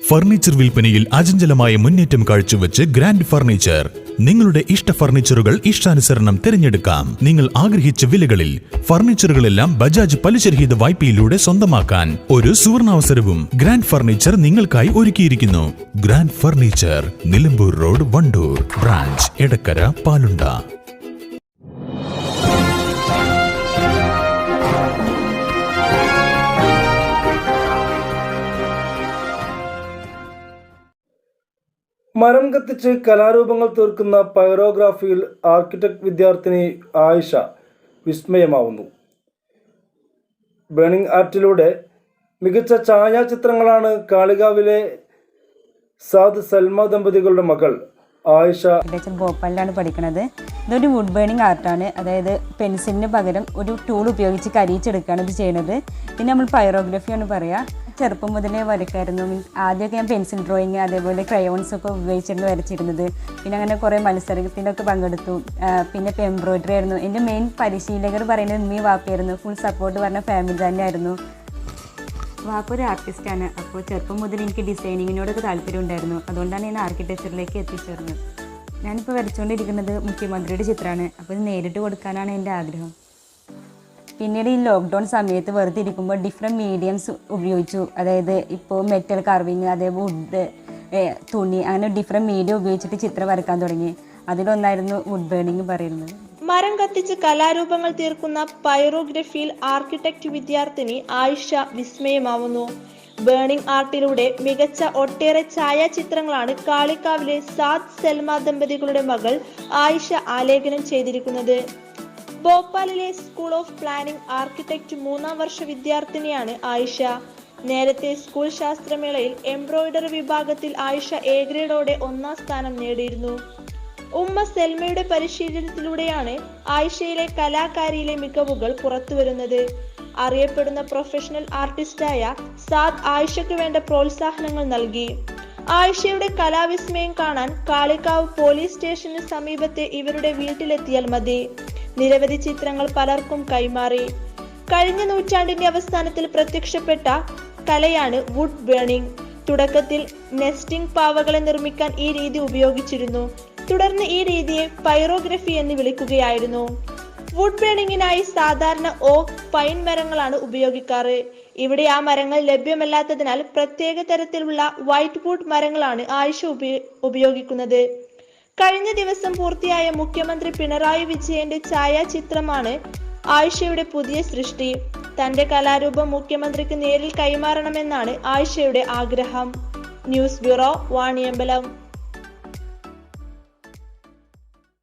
Furniture വിൽപ്പനയിൽ അചഞ്ചലമായ മുന്നേറ്റം കാഴ്ചവെച്ച് ഗ്രാൻഡ് ഫർണിച്ചർ. നിങ്ങളുടെ ഇഷ്ട ഫർണിച്ചറുകൾ ഇഷ്ടാനുസരണം തിരഞ്ഞെടുക്കാം. നിങ്ങൾ ആഗ്രഹിച്ച വിലകളിൽ ഫർണിച്ചറുകളെല്ലാം ബജാജ് പലിശരഹിത വായ്പയിലൂടെ സ്വന്തമാക്കാൻ ഒരു സുവർണാവസരവും ഗ്രാൻഡ് ഫർണിച്ചർ നിങ്ങൾക്കായി ഒരുക്കിയിരിക്കുന്നു. Grand furniture, Nilambur road, Wandoor. Branch Edakkara, Palunda. മരം കത്തിച്ച് കലാരൂപങ്ങൾ തീർക്കുന്ന പൈറോഗ്രാഫിയിൽ ആർക്കിടെക്ട് വിദ്യാർത്ഥിനി ആയിഷ വിസ്മയമാവുന്നു. ബേണിംഗ് ആർട്ടിലൂടെ മികച്ച ഛായാചിത്രങ്ങളാണ് കാളികാവിലെ സാദ് സൽമ ദമ്പതികളുടെ മകൾ ആയിഷ. ഭോപ്പാലിലാണ് പഠിക്കുന്നത്. ഇതൊരു വുഡ് ബേണിംഗ് ആർട്ടാണ്. അതായത് പെൻസിലിന് പകരം ഒരു ടൂൾ ഉപയോഗിച്ച് കരിയിച്ചെടുക്കുകയാണ് ഇത് ചെയ്യുന്നത്. പിന്നെ നമ്മൾ പൈറോഗ്രാഫിയാണ് പറയുക. ചെറുപ്പം മുതലേ വരയ്ക്കായിരുന്നു. ആദ്യമൊക്കെ ഞാൻ പെൻസിൽ ഡ്രോയിങ് അതേപോലെ ക്രയോൺസൊക്കെ ഉപയോഗിച്ചിരുന്നു വരച്ചിരുന്നത്. പിന്നെ അങ്ങനെ കുറേ മത്സരത്തിലൊക്കെ പങ്കെടുത്തു. പിന്നെ ഇപ്പോൾ എംബ്രോയിഡറി ആയിരുന്നു. എൻ്റെ മെയിൻ പരിശീലകർ പറയുന്നത് ഉമ്മി വാപ്പയായിരുന്നു. ഫുൾ സപ്പോർട്ട് പറഞ്ഞ ഫാമിലി തന്നെയായിരുന്നു. വാപ്പ ഒരു ആർട്ടിസ്റ്റാണ്. അപ്പോൾ ചെറുപ്പം മുതൽ എനിക്ക് ഡിസൈനിങ്ങിനോടൊക്കെ താല്പര്യം ഉണ്ടായിരുന്നു. അതുകൊണ്ടാണ് ഞാൻ ആർക്കിടെക്ചറിലേക്ക് എത്തിച്ചേർന്നത്. ഞാനിപ്പോൾ വരച്ചുകൊണ്ടിരിക്കുന്നത് മുഖ്യമന്ത്രിയുടെ ചിത്രമാണ്. അപ്പോൾ ഇത് നേരിട്ട് കൊടുക്കാനാണ് എൻ്റെ ആഗ്രഹം. പിന്നീട് ഈ ലോക്ക്ഡൗൺ സമയത്ത് വെറുതെ ഇരിക്കുമ്പോൾ ഡിഫറെൻറ്റ് മീഡിയംസ് ഉപയോഗിച്ചു. അതായത് ഇപ്പോൾ മെറ്റൽ കാർവിങ്, അതേപോലെ വുഡ്, തുണി, അങ്ങനെ ഡിഫറെൻറ്റ് മീഡിയം ഉപയോഗിച്ചിട്ട് ചിത്രം വരക്കാൻ തുടങ്ങി. അതിലൊന്നായിരുന്നു വുഡ് ബേണിംഗ് പറയുന്നത്. മരം കത്തിച്ച് കലാരൂപങ്ങൾ തീർക്കുന്ന പൈറോഗ്രഫിയിൽ ആർക്കിടെക്ട് വിദ്യാർത്ഥിനി ആയിഷ വിസ്മയമാവുന്നു. ബേണിംഗ് ആർട്ടിലൂടെ മികച്ച ഒട്ടേറെ ഛായാചിത്രങ്ങളാണ് കാളികാവിലെ സാദ് സൽമ ദമ്പതികളുടെ മകൾ ആയിഷ ആലേഖനം ചെയ്തിരിക്കുന്നത്. ഭോപ്പാലിലെ സ്കൂൾ ഓഫ് പ്ലാനിംഗ് ആർക്കിടെക്ട് 3ാം വർഷ വിദ്യാർത്ഥിനിയാണ് ആയിഷ. നേരത്തെ സ്കൂൾ ശാസ്ത്രമേളയിൽ എംബ്രോയിഡറി വിഭാഗത്തിൽ ആയിഷ എ ഗ്രേഡോടെ 1ാം സ്ഥാനം നേടിയിരുന്നു. ഉമ്മ സെൽമയുടെ പരിശീലനത്തിലൂടെയാണ് ആയിഷയിലെ കലാകാരിയിലെ മികവുകൾ പുറത്തുവരുന്നത്. അറിയപ്പെടുന്ന പ്രൊഫഷണൽ ആർട്ടിസ്റ്റായ സാദ് ആയിഷയ്ക്ക് വേണ്ട പ്രോത്സാഹനങ്ങൾ നൽകി. ആയിഷയുടെ കലാവിസ്മയം കാണാൻ കാളികാവ് പോലീസ് സ്റ്റേഷന് സമീപത്തെ ഇവരുടെ വീട്ടിലെത്തിയാൽ മതി. നിരവധി ചിത്രങ്ങൾ പലർക്കും കൈമാറി. കഴിഞ്ഞ നൂറ്റാണ്ടിന്റെ അവസാനത്തിൽ പ്രത്യക്ഷപ്പെട്ട കലയാണ് വുഡ് ബേണിംഗ്. തുടക്കത്തിൽ നെസ്റ്റിംഗ് പാവകളെ നിർമ്മിക്കാൻ ഈ രീതി ഉപയോഗിച്ചിരുന്നു. തുടർന്ന് ഈ രീതിയെ പൈറോഗ്രഫി എന്ന് വിളിക്കുകയായിരുന്നു. വുഡ് ബേണിംഗിനായി സാധാരണ ഓക്ക്, പൈൻ മരങ്ങളാണ് ഉപയോഗിക്കാറ്. ഇവിടെ ആ മരങ്ങൾ ലഭ്യമല്ലാത്തതിനാൽ പ്രത്യേക തരത്തിലുള്ള വൈറ്റ് വുഡ് മരങ്ങളാണ് ആയിഷ ഉപയോഗിക്കുന്നത്. കഴിഞ്ഞ ദിവസം പൂർത്തിയായ മുഖ്യമന്ത്രി പിണറായി വിജയന്റെ ഛായാചിത്രമാണ് ആയിഷയുടെ പുതിയ സൃഷ്ടി. തന്റെ കലാരൂപം മുഖ്യമന്ത്രിക്ക് നേരിൽ കൈമാറണമെന്നാണ് ആയിഷയുടെ ആഗ്രഹം. News bureau, Vaniyambalam.